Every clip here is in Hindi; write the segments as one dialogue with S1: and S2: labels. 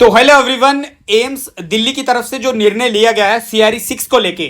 S1: तो हेलो एवरीवन, एम्स दिल्ली की तरफ से जो निर्णय लिया गया है सीआरई 6 को लेके,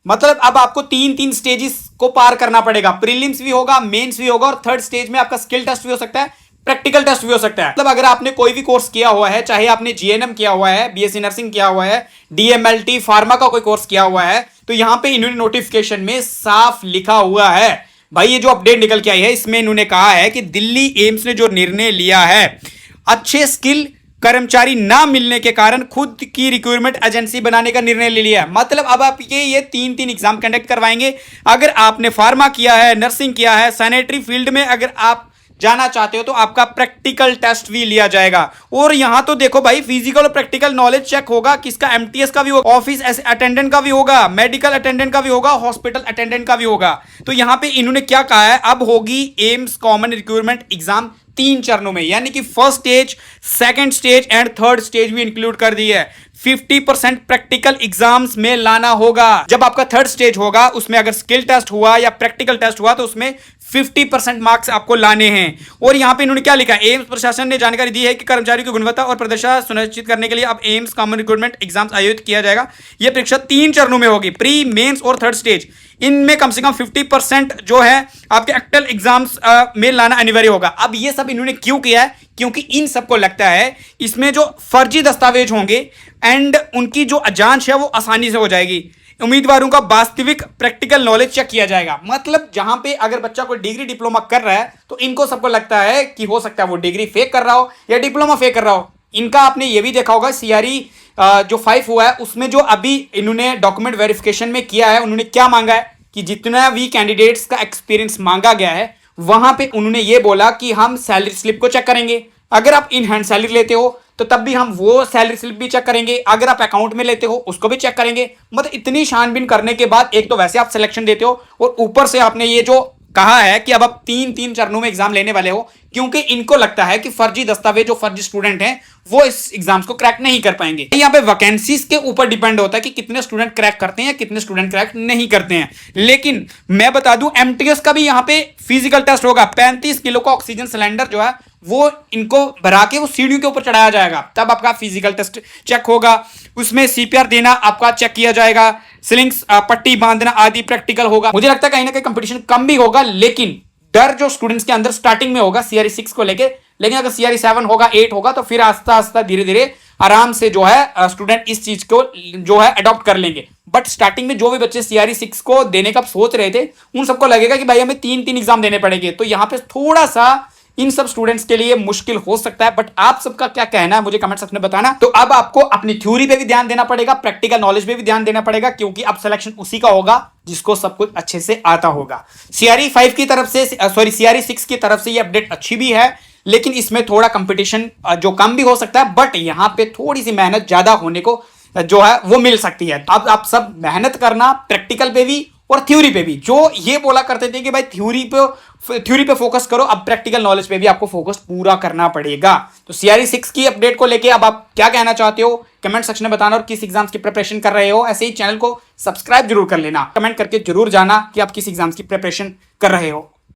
S1: मतलब अब आपको तीन तीन स्टेजेस को पार करना पड़ेगा। प्रीलिम्स भी होगा, मेंस भी होगा और थर्ड स्टेज में आपका स्किल टेस्ट भी हो सकता है, प्रैक्टिकल टेस्ट भी हो सकता है। मतलब अगर आपने कोई भी कोर्स किया हुआ है, चाहे आपने जीएनएम किया हुआ है, बीएससी नर्सिंग किया हुआ है, डीएमएलटी फार्मा का कोई कोर्स किया हुआ है, तो यहां पे इन्होंने नोटिफिकेशन में साफ लिखा हुआ है भाई, ये जो अपडेट निकल के आई है इसमें इन्होंने कहा है कि दिल्ली एम्स ने जो निर्णय लिया है, अच्छे स्किल कर्मचारी ना मिलने के कारण खुद की रिक्रूटमेंट एजेंसी बनाने का निर्णय ले लिया है। मतलब अब आप ये तीन तीन एग्जाम कंडक्ट करवाएंगे। अगर आपने फार्मा किया है, नर्सिंग किया है, सैनिटरी फील्ड में अगर आप जाना चाहते हो तो आपका प्रैक्टिकल टेस्ट भी लिया जाएगा। और यहां तो देखो भाई, फिजिकल और प्रैक्टिकल नॉलेज चेक होगा, किसका एमटीएस का भी होगा, ऑफिस अटेंडेंट का भी होगा, मेडिकल अटेंडेंट का भी होगा, हॉस्पिटल अटेंडेंट का भी होगा। तो यहां पे इन्होंने क्या कहा है, अब होगी एम्स कॉमन रिक्रूटमेंट एग्जाम तीन चरणों में, यानी कि first stage, second stage and third stage भी इंक्लूड कर दी है। 50% प्रैक्टिकल एग्जाम्स में लाना होगा। जब आपका थर्ड स्टेज होगा उसमें अगर स्किल टेस्ट हुआ या प्रैक्टिकल टेस्ट हुआ तो उसमें 50% मार्क्स आपको लाने हैं। और यहां पे इन्होंने क्या लिखा, एम्स प्रशासन ने जानकारी दी है कि कर्मचारियों की गुणवत्ता और प्रदर्शन सुनिश्चित करने के लिए अब एम्स कॉमन रिक्रूटमेंट एग्जाम्स आयोजित किया जाएगा। यह परीक्षा तीन चरणों में होगी, प्री, मेंस और थर्ड स्टेज। इनमें कम से कम 50% जो है आपके एक्चुअल एग्जाम्स में लाना अनिवार्य होगा। अब ये सब इन्होंने क्यों किया है, क्योंकि इन सबको लगता है इसमें जो फर्जी दस्तावेज होंगे एंड उनकी जो जांच है वो आसानी से हो जाएगी। उम्मीदवारों का वास्तविक प्रैक्टिकल नॉलेज चेक किया जाएगा। मतलब जहां पे अगर बच्चा कोई डिग्री डिप्लोमा कर रहा है तो इनको सबको लगता है कि हो सकता है वो डिग्री फेक कर रहा हो या डिप्लोमा फेक कर रहा हो। इनका आपने ये भी देखा होगा, सीआरई जो 5 हुआ है उसमें जो अभी इन्होंने डॉक्यूमेंट वेरिफिकेशन में किया है, उन्होंने क्या मांगा है कि जितना भी कैंडिडेट्स का एक्सपीरियंस मांगा गया है वहां पे उन्होंने ये बोला कि हम सैलरी स्लिप को चेक करेंगे। अगर आप इन हैंड सैलरी लेते हो तो तब भी हम वो सैलरी स्लिप भी चेक करेंगे, अगर आप अकाउंट में लेते हो उसको भी चेक करेंगे। मतलब इतनी छानबीन करने के बाद एक तो वैसे आप सिलेक्शन देते हो और ऊपर से आपने ये जो कहा है कि अब आप तीन तीन चरणों में एग्जाम लेने वाले हो, क्योंकि इनको लगता है कि फर्जी दस्तावेज जो फर्जी स्टूडेंट हैं वो इस एग्जाम्स को क्रैक नहीं कर पाएंगे। यहाँ पे वैकेंसीज के ऊपर डिपेंड होता है कि कितने स्टूडेंट क्रैक करते हैं, कितने स्टूडेंट क्रैक नहीं करते हैं। लेकिन मैं बता दूं, एमटीएस का भी यहाँ पे फिजिकल टेस्ट होगा। 35 किलो का ऑक्सीजन सिलेंडर जो है वो इनको भरा के वो सीढ़ियों के ऊपर चढ़ाया जाएगा, तब आपका फिजिकल टेस्ट चेक होगा। उसमें सीपीआर देना आपका चेक किया जाएगा, स्लिंग्स पट्टी बांधना आदि प्रैक्टिकल होगा। मुझे लगता है कहीं ना कहीं कंपटीशन कम भी होगा, लेकिन डर जो स्टूडेंट्स के अंदर स्टार्टिंग में होगा सीआरई 6 को लेके। लेकिन अगर सीआरई 7 होगा, 8 होगा तो फिर आस्ता आस्ता धीरे धीरे आराम से जो है स्टूडेंट इस चीज को जो है अडॉप्ट कर लेंगे। बट स्टार्टिंग में जो भी बच्चे सीआरई 6 को देने का सोच रहे थे उन सबको लगेगा कि भाई हमें तीन तीन एग्जाम देने पड़ेंगे, तो यहां पे थोड़ा सा इन सब स्टूडेंट्स के लिए मुश्किल हो सकता है। बट आप सबका क्या कहना है मुझे कमेंट सेक्शन में बताना। तो अब आपको अपनी थ्योरी पे भी ध्यान देना पड़ेगा, प्रैक्टिकल नॉलेज पे भी ध्यान देना पड़ेगा, क्योंकि अब सिलेक्शन उसी का होगा जिसको सब कुछ अच्छे से आता होगा। सीआरई 5 की तरफ से सीआरई 6 की तरफ से ये अपडेट अच्छी भी है, लेकिन इसमें थोड़ा कंपटीशन जो कम भी हो सकता है, बट यहाँ पे थोड़ी सी मेहनत ज्यादा होने को जो है वो मिल सकती है। अब आप सब मेहनत करना प्रैक्टिकल पे भी और थ्योरी पे भी। जो ये बोला करते थे कि भाई थ्योरी पे फोकस करो, अब प्रैक्टिकल नॉलेज पे भी आपको फोकस पूरा करना पड़ेगा। तो सीआरई 6 की अपडेट को लेके अब आप क्या कहना चाहते हो कमेंट सेक्शन में बताना, और किस एग्जाम्स की प्रिपरेशन कर रहे हो। ऐसे ही चैनल को सब्सक्राइब जरूर कर लेना, कमेंट करके जरूर जाना कि आप किस एग्जाम्स की प्रिपरेशन कर रहे हो।